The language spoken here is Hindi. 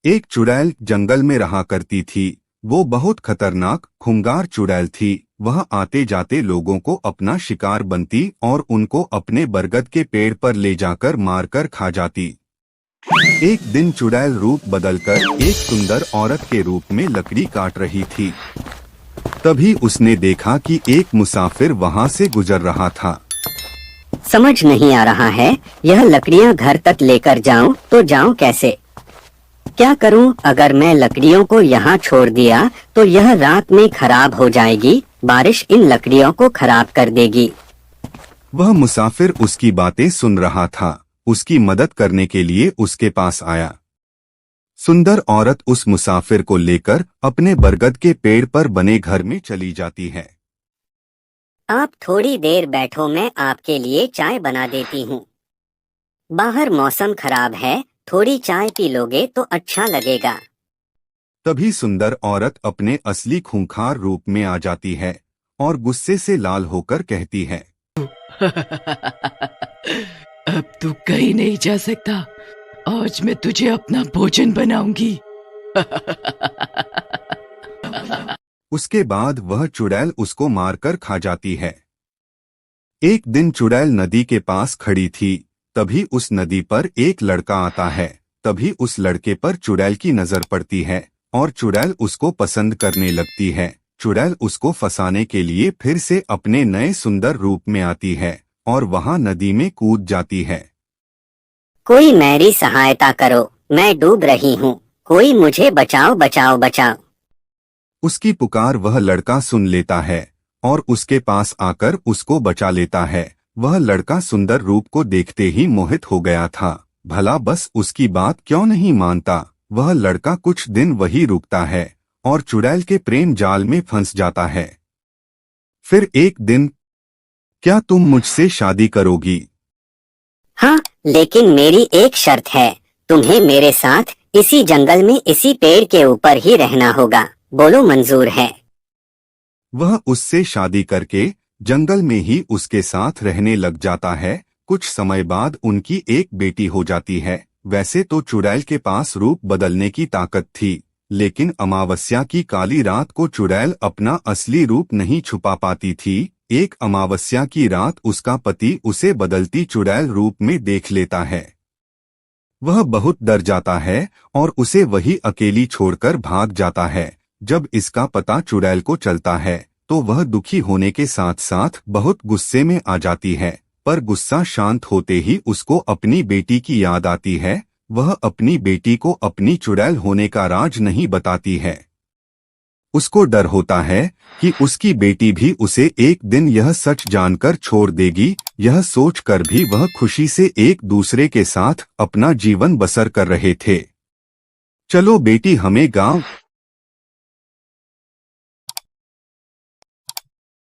एक चुड़ैल जंगल में रहा करती थी। वो बहुत खतरनाक खूंखार चुड़ैल थी। वह आते जाते लोगों को अपना शिकार बनती और उनको अपने बरगद के पेड़ पर ले जाकर मारकर खा जाती। एक दिन चुड़ैल रूप बदलकर एक सुंदर औरत के रूप में लकड़ी काट रही थी। तभी उसने देखा कि एक मुसाफिर वहां से गुजर रहा था। समझ नहीं आ रहा है, यह लकड़ियां घर तक लेकर जाऊं तो जाऊं कैसे? क्या करूं? अगर मैं लकड़ियों को यहाँ छोड़ दिया तो यह रात में खराब हो जाएगी। बारिश इन लकड़ियों को खराब कर देगी। वह मुसाफिर उसकी बातें सुन रहा था। उसकी मदद करने के लिए उसके पास आया। सुंदर औरत उस मुसाफिर को लेकर अपने बरगद के पेड़ पर बने घर में चली जाती है। आप थोड़ी देर बैठो, मैं आपके लिए चाय बना देती हूँ। बाहर मौसम खराब है, थोड़ी चाय पी लोगे तो अच्छा लगेगा। तभी सुंदर औरत अपने असली खूंखार रूप में आ जाती है और गुस्से से लाल होकर कहती है, अब तू कहीं नहीं जा सकता। आज मैं तुझे अपना भोजन बनाऊंगी। उसके बाद वह चुड़ैल उसको मारकर खा जाती है। एक दिन चुड़ैल नदी के पास खड़ी थी। तभी उस नदी पर एक लड़का आता है। तभी उस लड़के पर चुड़ैल की नजर पड़ती है और चुड़ैल उसको पसंद करने लगती है। चुड़ैल उसको फंसाने के लिए फिर से अपने नए सुंदर रूप में आती है और वहां नदी में कूद जाती है। कोई मेरी सहायता करो, मैं डूब रही हूँ। कोई मुझे बचाओ बचाओ बचाओ। उसकी पुकार वह लड़का सुन लेता है और उसके पास आकर उसको बचा लेता है। वह लड़का सुंदर रूप को देखते ही मोहित हो गया था। भला बस उसकी बात क्यों नहीं मानता। वह लड़का कुछ दिन वही रुकता है और चुड़ैल के प्रेम जाल में फंस जाता है। फिर एक दिन, क्या तुम मुझसे शादी करोगी? हाँ, लेकिन मेरी एक शर्त है। तुम्हें मेरे साथ इसी जंगल में इसी पेड़ के ऊपर ही रहना होगा। बोलो, मंजूर है? वह उससे शादी करके जंगल में ही उसके साथ रहने लग जाता है। कुछ समय बाद उनकी एक बेटी हो जाती है। वैसे तो चुड़ैल के पास रूप बदलने की ताकत थी, लेकिन अमावस्या की काली रात को चुड़ैल अपना असली रूप नहीं छुपा पाती थी। एक अमावस्या की रात उसका पति उसे बदलती चुड़ैल रूप में देख लेता है। वह बहुत डर जाता है और उसे वही अकेली छोड़कर भाग जाता है। जब इसका पता चुड़ैल को चलता है तो वह दुखी होने के साथ साथ बहुत गुस्से में आ जाती है। पर गुस्सा शांत होते ही उसको अपनी बेटी की याद आती है। वह अपनी बेटी को अपनी चुड़ैल होने का राज नहीं बताती है। उसको डर होता है कि उसकी बेटी भी उसे एक दिन यह सच जानकर छोड़ देगी। यह सोचकर भी वह खुशी से एक दूसरे के साथ अपना जीवन बसर कर रहे थे। चलो बेटी, हमें गांव